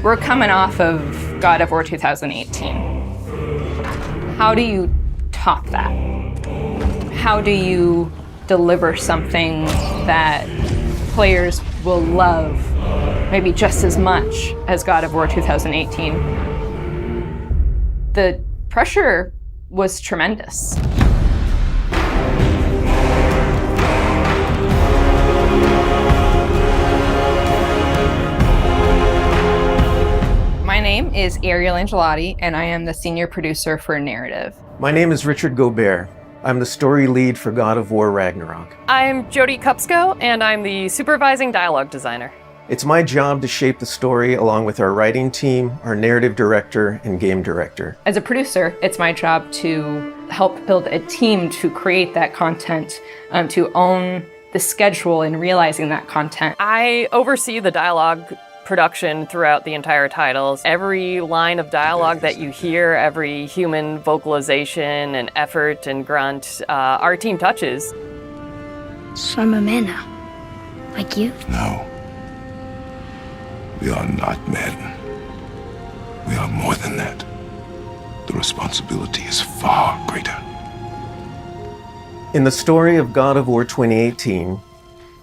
We're coming off of God of War 2018. How do you top that? How do you deliver something that players will love maybe just as much as God of War 2018? The pressure was tremendous. My name is Ariel Angelotti, and I am the senior producer for narrative. My name is Richard Gobert. I'm the story lead for God of War Ragnarok. I'm Jody Kupsko, and I'm the supervising dialogue designer. It's my job to shape the story along with our writing team, our narrative director, and game director. As a producer, it's my job to help build a team to create that content, to own the schedule in realizing that content. I oversee the dialogue production throughout the entire titles. Every line of dialogue that you hear, every human vocalization and effort and grunt, our team touches. So I'm a man now, like you? No. We are not men. We are more than that. The responsibility is far greater. In the story of God of War 2018,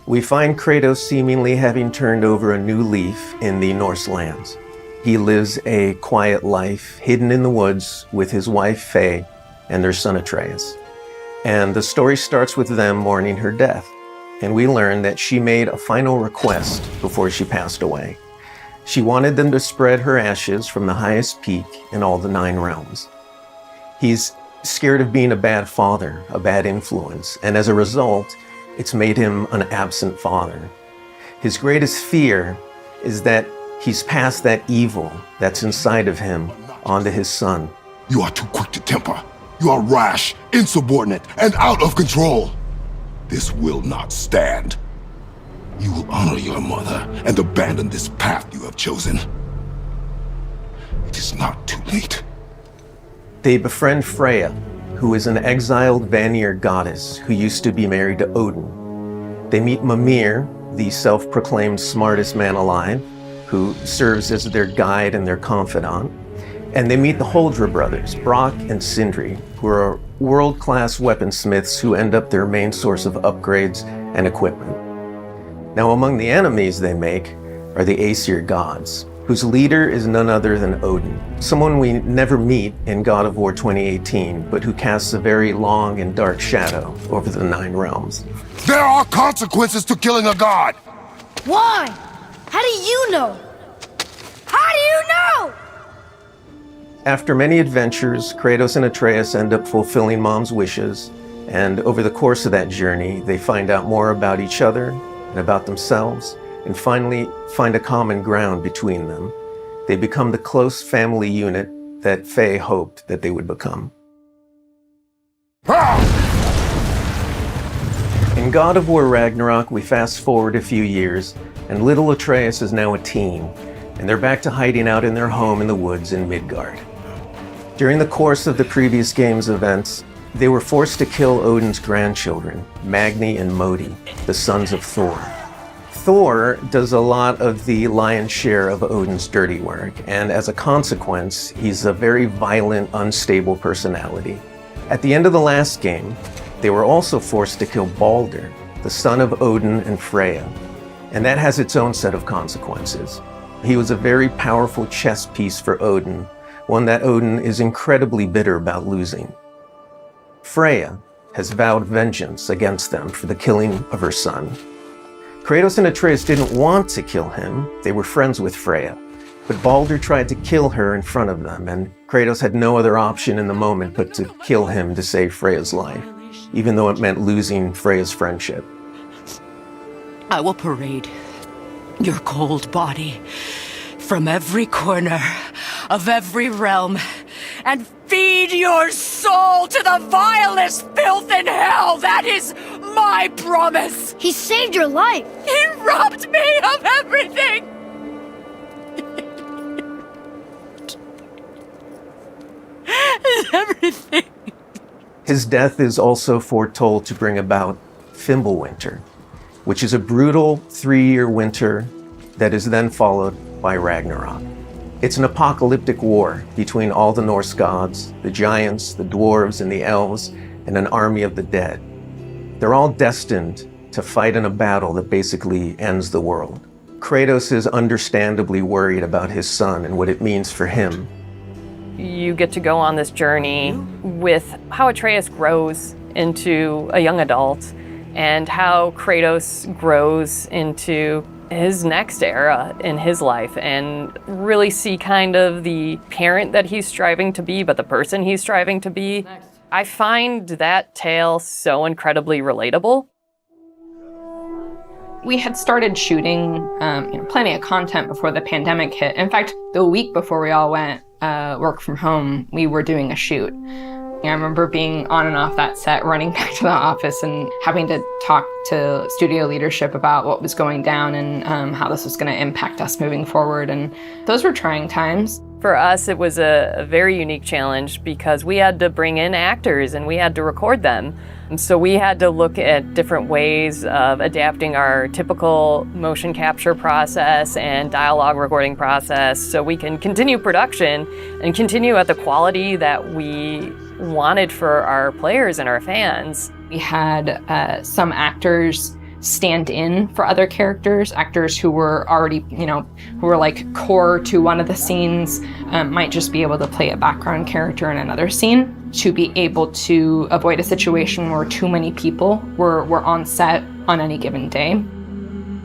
we find Kratos seemingly having turned over a new leaf in the Norse lands. He lives a quiet life, hidden in the woods with his wife Faye and their son Atreus. And the story starts with them mourning her death. And we learn that she made a final request before she passed away. She wanted them to spread her ashes from the highest peak in all the 9 realms. He's scared of being a bad father, a bad influence, and as a result, it's made him an absent father. His greatest fear is that he's passed that evil that's inside of him onto his son. You are too quick to temper. You are rash, insubordinate, and out of control. This will not stand. You will honor your mother and abandon this path you have chosen. It is not too late. They befriend Freya, who is an exiled Vanir goddess who used to be married to Odin. They meet Mimir, the self-proclaimed smartest man alive, who serves as their guide and their confidant. And they meet the Holdra brothers, Brock and Sindri, who are world-class weaponsmiths who end up their main source of upgrades and equipment. Now, among the enemies they make are the Aesir gods, whose leader is none other than Odin, someone we never meet in God of War 2018, but who casts a very long and dark shadow over the 9 realms. There are consequences to killing a god! Why? How do you know? How do you know? After many adventures, Kratos and Atreus end up fulfilling Mom's wishes, and over the course of that journey, they find out more about each other and about themselves, and finally find a common ground between them. They become the close family unit that Faye hoped that they would become. In God of War Ragnarok, we fast forward a few years, and little Atreus is now a teen, and they're back to hiding out in their home in the woods in Midgard. During the course of the previous game's events, they were forced to kill Odin's grandchildren, Magni and Modi, the sons of Thor. Thor does a lot of the lion's share of Odin's dirty work, and as a consequence, he's a very violent, unstable personality. At the end of the last game, they were also forced to kill Balder, the son of Odin and Freya, and that has its own set of consequences. He was a very powerful chess piece for Odin, one that Odin is incredibly bitter about losing. Freya has vowed vengeance against them for the killing of her son. Kratos and Atreus didn't want to kill him, they were friends with Freya, but Balder tried to kill her in front of them, and Kratos had no other option in the moment but to kill him to save Freya's life, even though it meant losing Freya's friendship. I will parade your cold body from every corner of every realm and feed your soul to the vilest filth in hell. That is my promise. He saved your life. He robbed me of everything. Everything. His death is also foretold to bring about Fimbulwinter, which is a brutal 3-year winter that is then followed by Ragnarök. It's an apocalyptic war between all the Norse gods, the giants, the dwarves, and the elves, and an army of the dead. They're all destined to fight in a battle that basically ends the world. Kratos is understandably worried about his son and what it means for him. You get to go on this journey with how Atreus grows into a young adult and how Kratos grows into his next era in his life, and really see kind of the parent that he's striving to be, but the person he's striving to be. I find that tale so incredibly relatable. We had started shooting plenty of content before the pandemic hit. In fact, the week before we all went work from home, we were doing a shoot. I remember being on and off that set, running back to the office and having to talk to studio leadership about what was going down and how this was going to impact us moving forward. And those were trying times. For us, it was a very unique challenge because we had to bring in actors and we had to record them. And so we had to look at different ways of adapting our typical motion capture process and dialogue recording process so we can continue production and continue at the quality that we wanted for our players and our fans. We had some actors stand in for other characters, actors who were already, who were like core to one of the scenes, might just be able to play a background character in another scene to be able to avoid a situation where too many people were on set on any given day.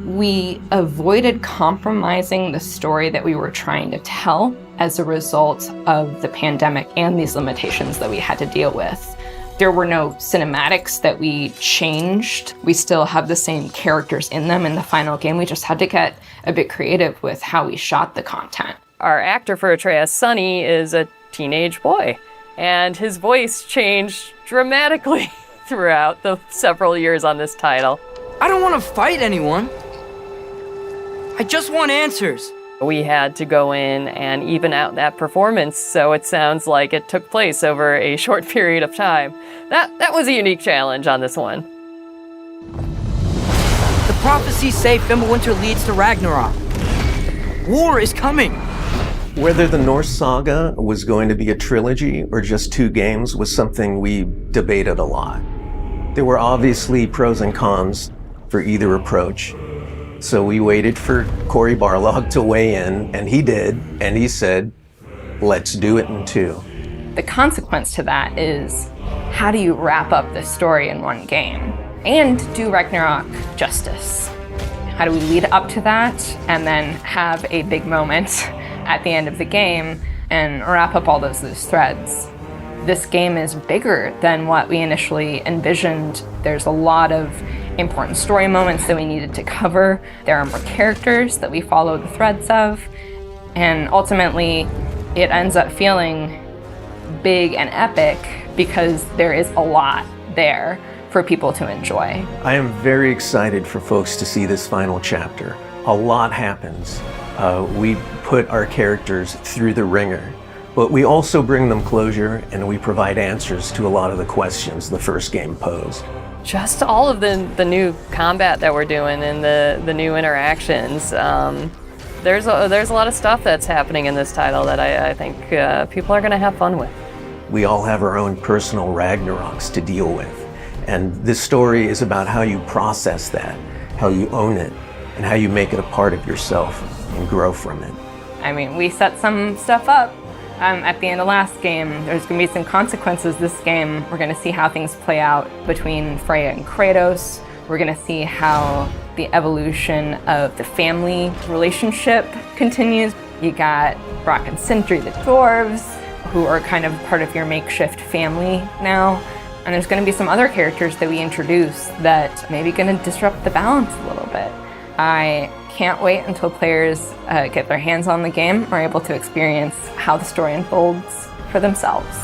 We avoided compromising the story that we were trying to tell as a result of the pandemic and these limitations that we had to deal with. There were no cinematics that we changed. We still have the same characters in them in the final game. We just had to get a bit creative with how we shot the content. Our actor for Atreus, Sonny, is a teenage boy, and his voice changed dramatically throughout the several years on this title. I don't want to fight anyone. I just want answers. We had to go in and even out that performance so it sounds like it took place over a short period of time. That was a unique challenge on this one. The prophecies say Fimbulwinter leads to Ragnarök. War is coming. Whether the Norse saga was going to be a trilogy or just 2 games was something we debated a lot. There were obviously pros and cons for either approach. So we waited for Cory Barlog to weigh in, and he did, and he said, let's do it in 2. The consequence to that is, how do you wrap up the story in one game and do Ragnarök justice? How do we lead up to that and then have a big moment at the end of the game and wrap up all those loose threads? This game is bigger than what we initially envisioned. There's a lot of important story moments that we needed to cover. There are more characters that we follow the threads of. And ultimately, it ends up feeling big and epic because there is a lot there for people to enjoy. I am very excited for folks to see this final chapter. A lot happens. We put our characters through the ringer, but we also bring them closure and we provide answers to a lot of the questions the first game posed. Just all of the new combat that we're doing and the new interactions. There's a lot of stuff that's happening in this title that I think people are going to have fun with. We all have our own personal Ragnaroks to deal with. And this story is about how you process that, how you own it, and how you make it a part of yourself and grow from it. I mean, we set some stuff up at the end of last game. There's going to be some consequences this game. We're going to see how things play out between Freya and Kratos. We're going to see how the evolution of the family relationship continues. You got Brock and Sindri, the dwarves, who are kind of part of your makeshift family now. And there's going to be some other characters that we introduce that may be going to disrupt the balance a little bit. I can't wait until players get their hands on the game or are able to experience how the story unfolds for themselves.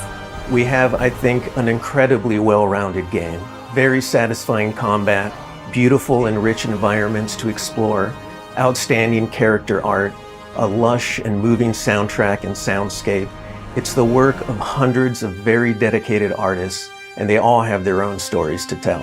We have, I think, an incredibly well-rounded game. Very satisfying combat, beautiful and rich environments to explore, outstanding character art, a lush and moving soundtrack and soundscape. It's the work of hundreds of very dedicated artists, and they all have their own stories to tell.